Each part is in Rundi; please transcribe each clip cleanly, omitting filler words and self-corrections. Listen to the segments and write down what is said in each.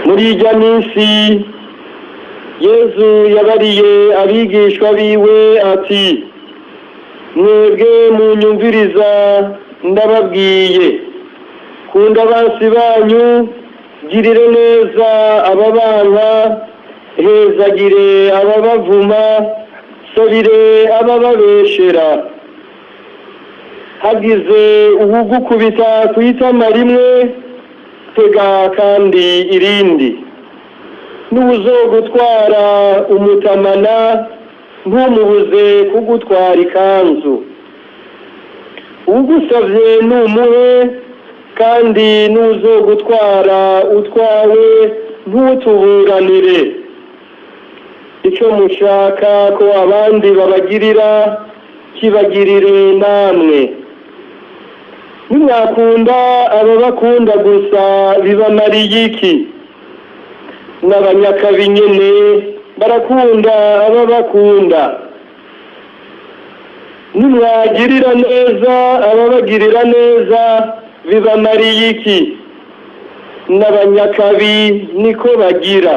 muri irya minsi Yesu yabariye abigishwa biwe ati mwebwe munyumviriza ndababwiye kunda abansi banyu girire neza ababanka hezagire ababavuma sabire abababeshera hagize uwugukubita kwitama rimwe tega kandi irindi n'uzogutwara umutamana ntumubuze kugutwara ikanzu ugusavye numuhe kandi n'uzogutwara utwawe ntutuburanire icyo mushaka ko abandi babagirira kibagirire namwe nimwakunda ababakunda gusa bibamariye iki n'abanyakabi nyene barakunda ababakunda nimwagirira neza ababagirira neza bibamariye iki n'abanyakabi niko bagira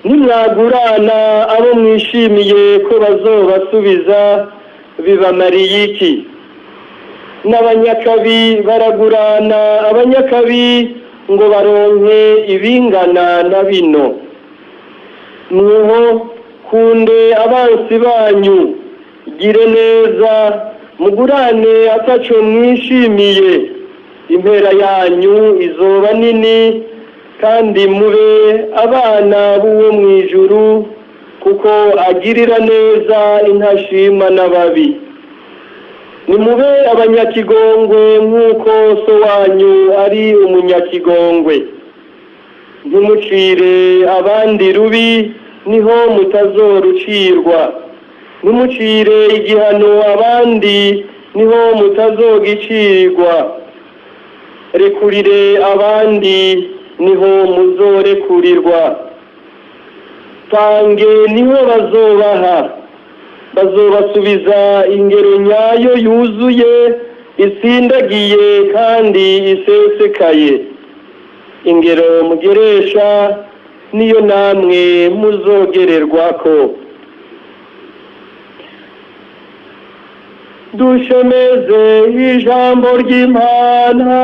nimwagurana abo mwishimiye ko bazobasubiza bibamariye iki n'abanyakabi baragurana abanyakabi ngo baronke ibingana na bino nuho kunde abansi banyu gire neza mugurane ataco mwishimiye impera yanyu izoba nini kandi mube abana b'uwo mw'ijuru kuko agirira neza intashima n'ababi nimube abanyakigongwe nk'uko so wanyu ari umunyakigongwe ntimucire abandi rubi niho mutazorucirwa ntimucire igihano abandi niho mutazogicirwa rekurire abandi niho muzorekurirwa tange niho bazobaha bazobasubiza ingero nyayo yuzuye isindagiye kandi isesekaye ingero mugeresha niyo namwe muzogererwako dushemeze ijambo ry'Imana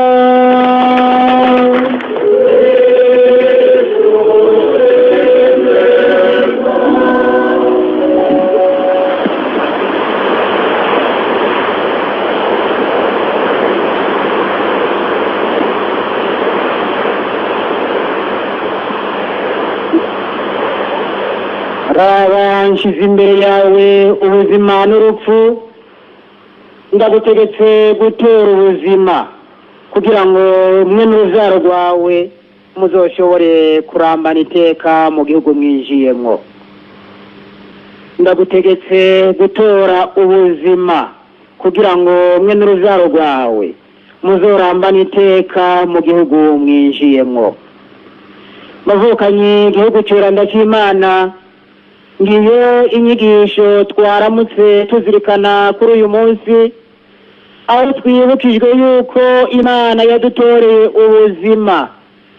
raba nshize imbere yawe ubuzima n'urupfu ndagutegetse gutora ubuzima kugira ngo mwe n'urubyaro rwawe muzoshobore kurambana iteka mu gihugu mwinjiyemwo ndagutegetse gutora ubuzima kugira ngo mwe n'urubyaro rwawe muzorambana iteka mu gihugu mwinjiyemwo bavukanye igihugu cy'uranda cy'Imana ngiyo inyigisho twaramutse tuzirikana kuri uyu munsi aho twibukijwe yuko Imana yadutoreye ubuzima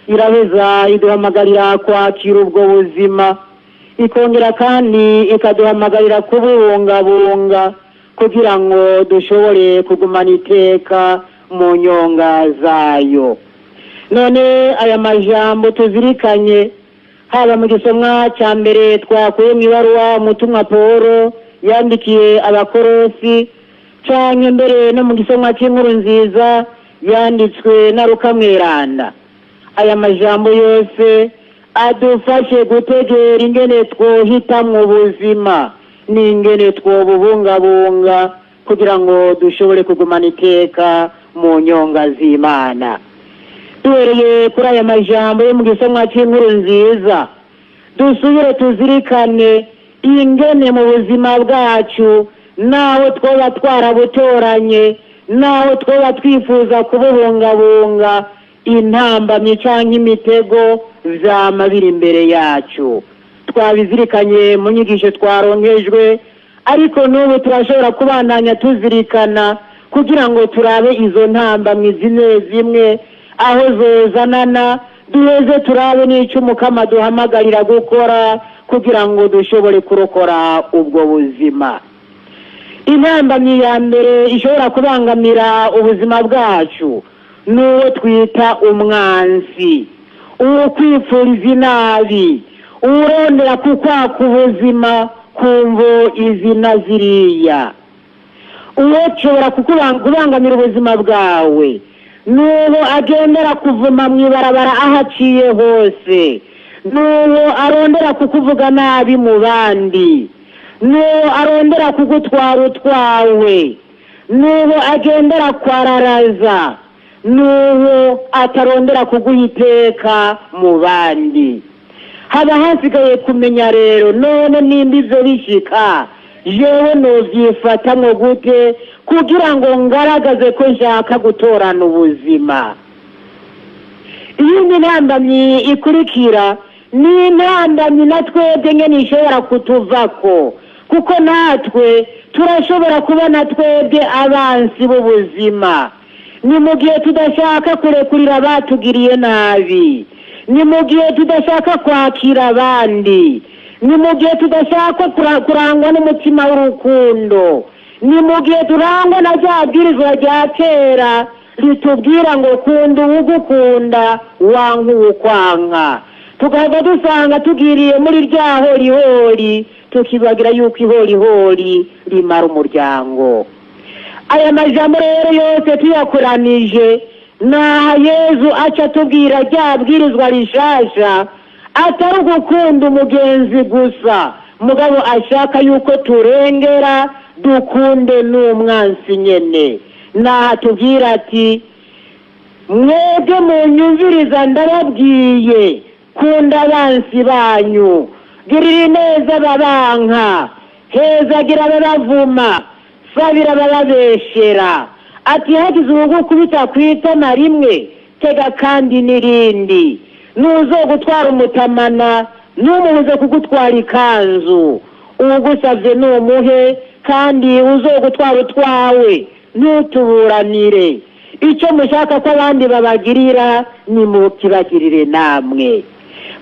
irabeza iduhamagarira kwakira ubwo buzima ikongera kandi ikaduhamagarira kubungabunga kugira ngo dushobore kugumana iteka mu nyonga zayo none aya majambo tuzirikanye haba mu gisomwa cya mbere twakuye mu ibaruwa umutumwa Pawulo yandikiye abakorosi canke mbere no mu gisomwa cy'inkuru nziza yanditswe na Luka Mweranda aya majambo yose adufashe gutegera ingene twohitamwo ubuzima n'ingene twobubungabunga kugira ngo dushobore kugumana iteka mu nyonga z'Imana duhereye kuri aya majambo yo mu gisomwa cy'inkuru nziza dusubire tuzirikane ingene mu buzima bwacu naho twoba twarabutoranye naho twoba twifuza kububungabunga intambamye canke imitego vyama biri imbere yacu twabizirikanye mu nyigisho twaronkejwe ariko n'ubu turashobora kubandanya tuzirikana kugira ngo turabe izo ntambamye zimwe zimwe aho zozanana duheze turabe n'icyo umukama duhamagarira gukora kugira ngo dushobore kurokora ubwo buzima. Intambamyi ya mbere ishobora kubangamira ubuzima bwacu n'uwo twita umwansi, uwo kwipfuriza inabi, urondera kukwaka ubuzima kumvo izi na ziriya. Uwo ushobora kubangamira ubuzima bwawe n'uwo agendera kuvuma mu ibarabara aho aciye hose, n'uwo arondera kukuvuga nabi mu bandi, n'uwo arondera kugutwara utwawe, n'uwo agendera kwararaza, n'uwo atarondera kuguha iteka mu bandi. Haba hasigaye kumenya rero none nimba ivyo bishika jewe novyifatamwo gute kugira ngo ngaragaze ko nshaka gutorana ubuzima. Iyindi ntambamyi ikurikira ni intambamyi na twebwe nyene ishobora kutuvako, kuko natwe turashobora kubona twebwe abansi b'ubuzima. Ni mu gihe tudashaka kurekurira abatugiriye nabi, ni mu gihe tudashaka kwakira abandi, ni mu gihe tudashaka kurangwa n'umutima w'urukundo, ni mu gihe turangwa na rya bwirizwa rya kera ritubwira ngo kunda uwugukunda wanka uwukwanka. Tukaba dusanga tugiriye muri rya horihori tukibagira yuko ihorihori rimara umuryango. Aya majambo rero yose tuyakoranije naha Yezu aca tubwira rya bwirizwa rishasha atari ugukunda umugenzi gusa, mugabo ashaka yuko turengera dukunde n'umwansi nyene. Naha tubwira ati mwebwe munyumviriza ndababwiye kunda abansi banyu, girira ineza babanka, hezagira ababavuma, sabira abababeshera. Ati hagize uwugukubita kwitama rimwe tega kandi n'irindi, n'uzogutwara umutamana ntumubuze kugutwara ikanzu, uwugusavye numuhe kandi uzogutwara utwawe ntutuburanire. Ico mushaka ko abandi babagirira nimukibagirire namwe.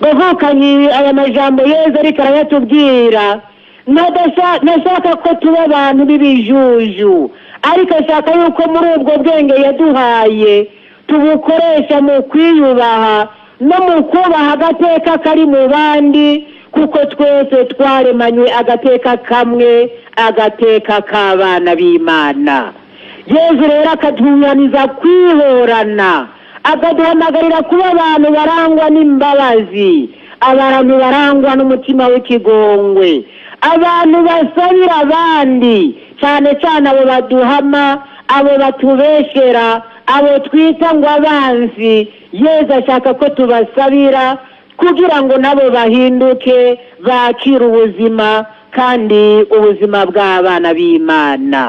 Bavukanye aya majambo Yezu ariko arayatubwira, nashaka ko tuba abantu b'ibijuju, ariko ashaka yuko muri ubwo bwenge yaduhaye tubukoresha mu kwiyubaha no mu kubaha agateka kari mu bandi, kuko twese twaremanywe agateka kamwe, agateka k'abana b'Imana. Yezu rero akaduhaniza kwihorana, akaduhamagarira kuba abantu barangwa n'imbabazi, abantu barangwa n'umutima w'ikigongwe, abantu basabira abandi, cyane cyane abo baduhama, abo batubeshera, abo twita ngo abanzi. Yezu ashaka ko tubasabira kugira ngo nabo bahinduke, bakire ubuzima kandi ubuzima bw'abana b'Imana.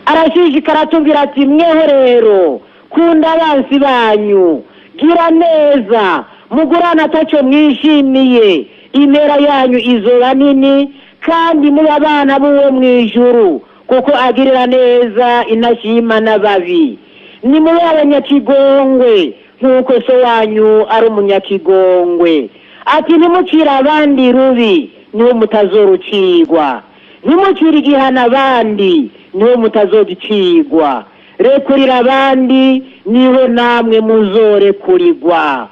Arashishikara atubwira ati mweho rero kunda abansi banyu, gira neza, mugurana ataco mwishimiye, intera yanyu izoba nini kandi muri abana b'uwo mw'ijuru, kuko agirira neza intashima n'ababi. Ni muri abanyakigongwe nk'uko so wanyu ari umunyakigongwe. Ati ntimucire abandi rubi niho mutazorucirwa, ntimucire igihano abandi niho mutazogicirwa, rekurira abandi niho namwe muzorekurigwa.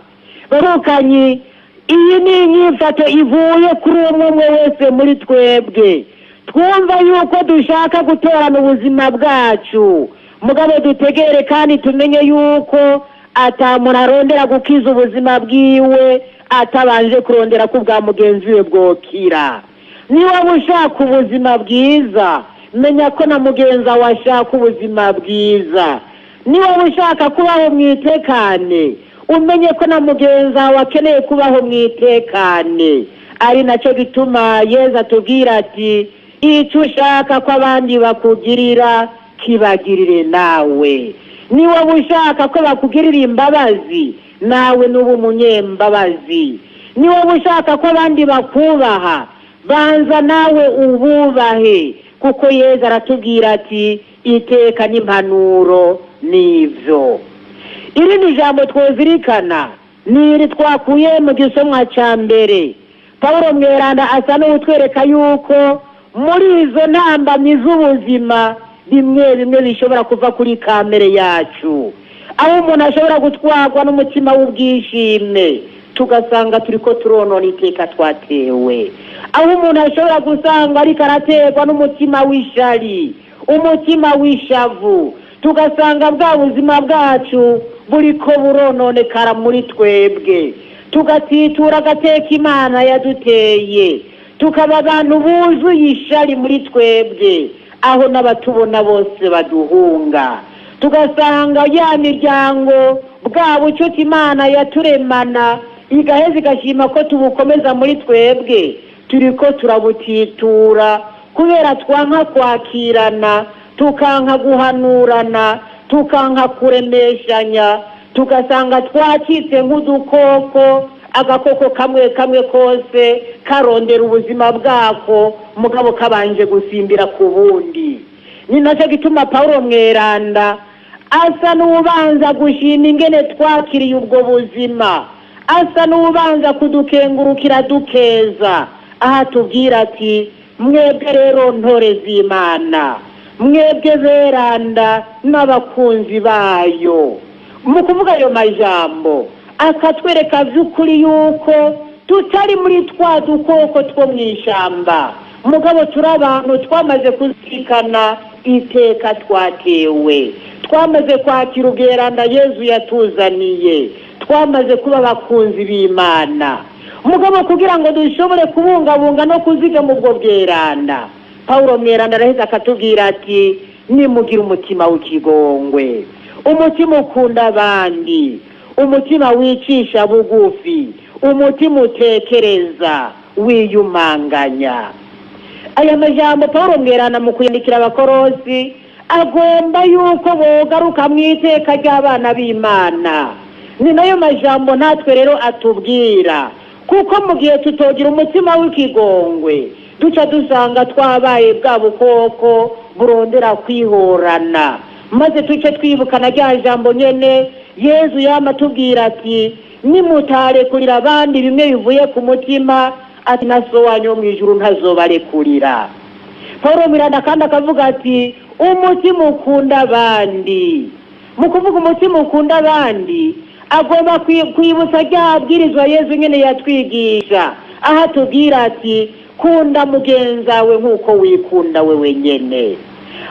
Barukanye, iyi ni inyifato ivuye kuri umwe wese muri twebwe. Twumva yuko dushaka gutorana ubuzima bwacu, mugabo dutegere kandi tumenye yuko atamuntu arondera gukiza ubuzima bwiwe atabanje kurondera ko bwa mugenzi we bwokira. Niba ushaka ubuzima bwiza, menya ko na mugenzi wawe ashaka ubuzima bwiza. Niba ushaka kubaho mwitekane, umenye ko na mugenzi wawe akeneye kubaho mwitekane. Ari nacyo gituma Yezu atubwira ati icyo ushaka ko abandi bakugirira kibagirire nawe. Niba ushaka ko bakugirira imbabazi, nawe nuba umunyembabazi. Niba ushaka ko abandi bakubaha, banza nawe ububahe, kuko Yezu aratubwira ati iteka n'impanuro nivyo. Iri ni jambo twozirikana, niri twakuye mu gisomwa ca mbere. Pawulo mweranda asa n'utwereka yuko muri izo ntambamyi z'ubuzima bimwe bimwe bishobora kuva kuri kamere yacu, aho umuntu ashobora gutwarwa n'umutima w'ubwishime tugasanga turiko turonona iteka twatewe, aho umuntu ashobora gusanga ariko araterwa n'umutima w'ishari, umutima w'ishavu, tugasanga bwa buzima bwacu buriko burononekara muri twebwe, tugatitura agateka Imana yaduteye, tukaba abantu buzuye ishari muri twebwe, aho n'abatubona bose baduhunga, tugasanga ya miryango bwa bucuti Imana yaturemana igaheza igashima ko tubukomeza muri twebwe, turiko turabutitura kubera twanka kwakirana, tukanka guhanurana, tukanka kuremeshanya, tugasanga twacitse nk'udukoko, agakoko kamwe kamwe kose karondera ubuzima bwako mugabo kabanje gusimbira ku bundi. Ni naco gituma Pawulo mweranda asa n'ubanza gushima ingene twakiriye ubwo buzima, asa n'ubanza kudukengurukira dukeza, aha tubwira ati mwebwe rero ntore z'Imana, mwebwe beranda n'abakunzi bayo. Mu kuvuga ayo majambo akatwereka vy'ukuri yuko tutari muri twa dukoko two mw'ishamba, mugabo turi abantu twamaze kuzirikana iteka twatewe, twamaze kwakira ubweranda Yezu yatuzaniye, twamaze kuba abakunzi b'Imana. Mugabo kugira ngo dushobore kubungabunga no kuzigama ubwo bweranda, Pawulo mweranda araheza akatubwira ati nimugira umutima w'ikigongwe, umutima ukunda abandi, umutima wicisha bugufi, umutima utekereza wiyumanganya. Aya majambo Pawulo mweranda mu kuyandikira Abakorosi agomba yuko bogaruka mw'iteka ry'abana b'Imana. Ni nayo majambo natwe rero atubwira, kuko mu gihe tutogira umutima w'ikigongwe duca dusanga twabaye bwa bukoko burondera kwihorana, maze tuce twibukana rya jambo nyene Yezu yama tubwira ati nimutarekurira abandi bimwe bivuye ku mutima, ati na so wanyu wo mw'ijuru ntazobarekurira. Pawulo mweranda kandi akavuga ati umutima ukunda abandi. Mu kuvuga umutima ukunda abandi agomba kwibutsa rya bwirizwa Yezu nyene yatwigisha, aha tubwira ati kunda mugenzawe nk'uko wikunda wewe nyene.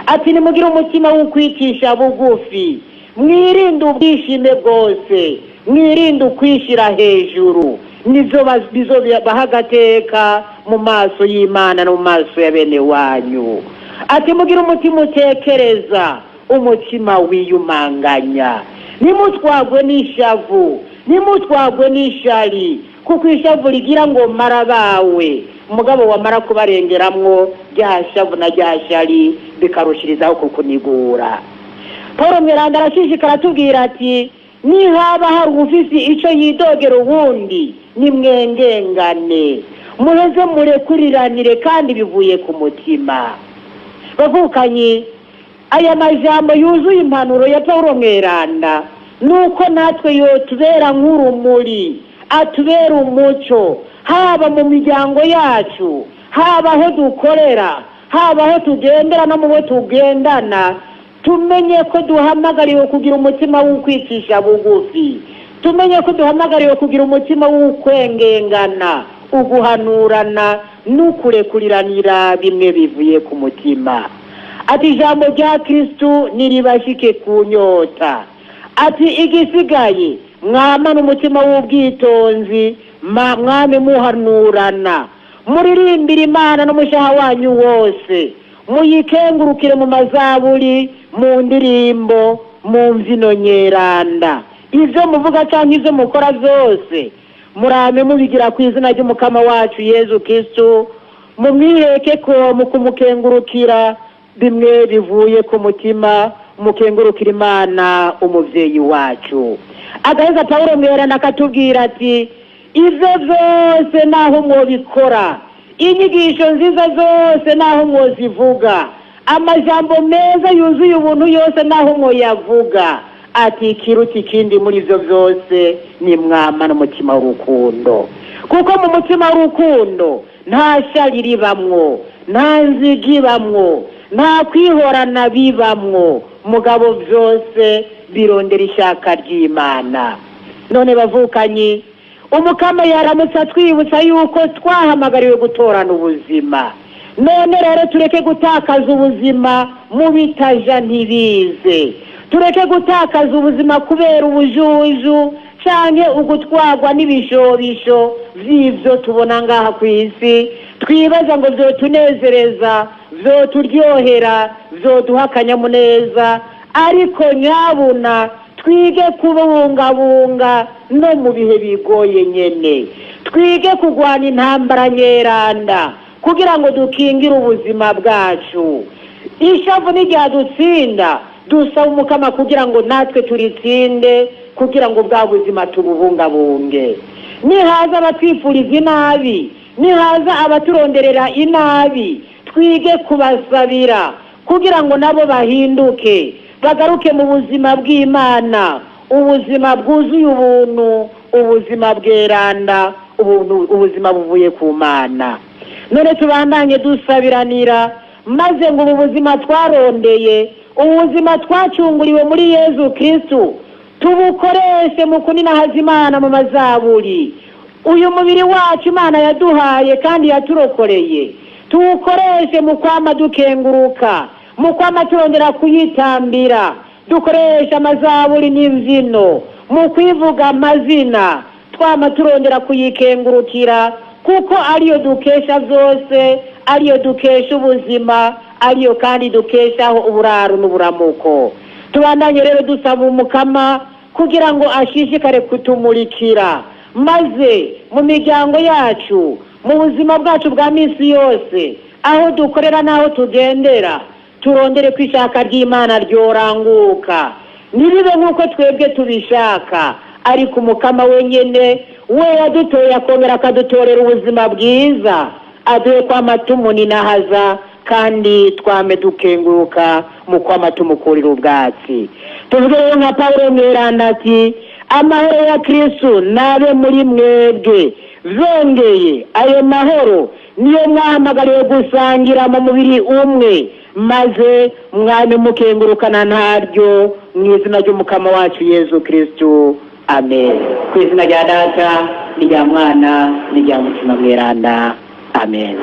Ati nimugire umutima w'ukwicisha bugufi, mwirinde ubwishime bwose, mwirinde ukwishira hejuru, nizo bizobaha agateka mu maso y'Imana no mu maso ya bene wanyu. Ati mugire umutima utekereza, umutima wiyumanganya, nimutwagwe n'ishavu, nimutwagwe n'ishari, kuko ishavu rigira ngo mara bawe, umugabo wamara kubarengeramwo rya shavu na rya shari bikarushirizaho kukunigura. Pawulo mweranda arashishikara atubwira ati nihaba hari ufise ico yidogera uwundi nimwengengane, muheze murekuriranire kandi bivuye ku mutima. Bavukanyi, aya majambo yuzuye impanuro ya Pawulo mweranda nuko natwe yotubera nk'urumuri, atubera umuco, haba mu miryango yacu, haba aho dukorera, haba aho tugendera no mu bo tugendana. Tumenye ko duhamagariwe kugira umutima w'ukwicisha bugufi, tumenye ko duhamagariwe kugira umutima w'ukwengengana, uguhanurana n'ukurekuriranira bimwe bivuye ku mutima. Ati ijambo rya Kristu niribashike ku nyota, ati igisigaye mwamana umutima w'ubwitonzi, mwame muhanurana, muririmbira Imana n'umushaha wanyu wose, muyikengurukire mu mazaburi, mu ndirimbo, mu mvyino nyeranda. Ivyo muvuga canke ivyo mukora vyose murame mubigira ku izina ry'umukama wacu Yezu Kristu, mumwiheke ko mu kumukengurukira bimwe bivuye ku mutima, mukengurukira Imana umuvyeyi wacu. Agaheza Pawulo mweranda akatubwira ati ivyo vyose naho mwobikora, inyigisho nziza zose naho mwozivuga, amajambo meza yuzuye ubuntu yose naho mwoyavuga, ati ikiruta ikindi muri ibyo byose ni mwama n'umutima w'urukundo, kuko mu mutima w'urukundo nta shari ribamwo, nta nziga ibamwo, nta kwihorana bibamwo, mugabo byose birondera ishaka ry'Imana. None bavukanyi, umukama yaramutse atwibutsa yuko twahamagariwe gutorana ubuzima. None rero tureke gutakaza ubuzima mu bitaja ntibize, tureke gutakaza ubuzima kubera ubujuju canke ugutwagwa n'ibishobisho vy'ivyo tubona ngaha ku isi, twibaza ngo vyotunezereza, vyoturyohera, vyoduha akanyamuneza. Ariko nyabuna twige kubungabunga no mu bihe bigoye nyene, twige kurwana intambara nyeranda kugira ngo dukingire ubuzima bwacu. Ishavu n'iryadutsinda dusaba umukama kugira ngo natwe turitsinde, kugira ngo bwa buzima tububungabunge. Nihaza abatwifuriza inabi, nihaza abaturonderera inabi, twige kubasabira kugira ngo nabo bahinduke, bagaruke mu buzima bw'Imana, ubuzima bwuzuye ubuntu, ubuzima bweranda, ubuzima buvuye ku Mana. None tubandanye dusabiranira, maze ngo ubu buzima twarondeye, ubuzima twacunguriwe muri Yezu Kristu, tubukoreshe mu kuninahaza Imana mu mazaburi. Uyu mubiri wacu Imana yaduhaye kandi yaturokoreye, tuwukoreshe mu kwama dukenguruka, mu kwama turondera kuyitambira, dukoresha amazaburi n'imvyino mu kwivuga amazina, twama turondera kuyikengurukira, kuko ariyo dukesha vyose, ariyo dukesha ubuzima, ariyo kandi dukeshaho uburaro n'uburamuko. Tubandanye rero dusaba umukama kugira ngo ashishikare kutumurikira, maze mu miryango yacu, mu buzima bwacu bwa misi yose, aho dukorera n'aho tugendera, turondere ko ishaka ry'Imana ryoranguka. Nibibe nk'uko twebwe tubishaka, ariko umukama wenyene we yadutoye akongera akadutorera ubuzima bwiza, aduhe kwama tumuninahaza kandi twame dukenguruka mu kwama tumukurira ubwatsi. Tuvuge rero nka Pawulo mweranda ati, amahoro ya Kristo nabe muri mwebwe, vyongeye ayo mahoro niyo mwahamagariwe gusangira mu mubiri umwe, maze mwame mukengurukana ntaryo, mu izina ry'umukama wacu Yezu Kristo. Amen. Ku izina rya Data n'irya Mwana n'irya Mutima mweranda. Amen.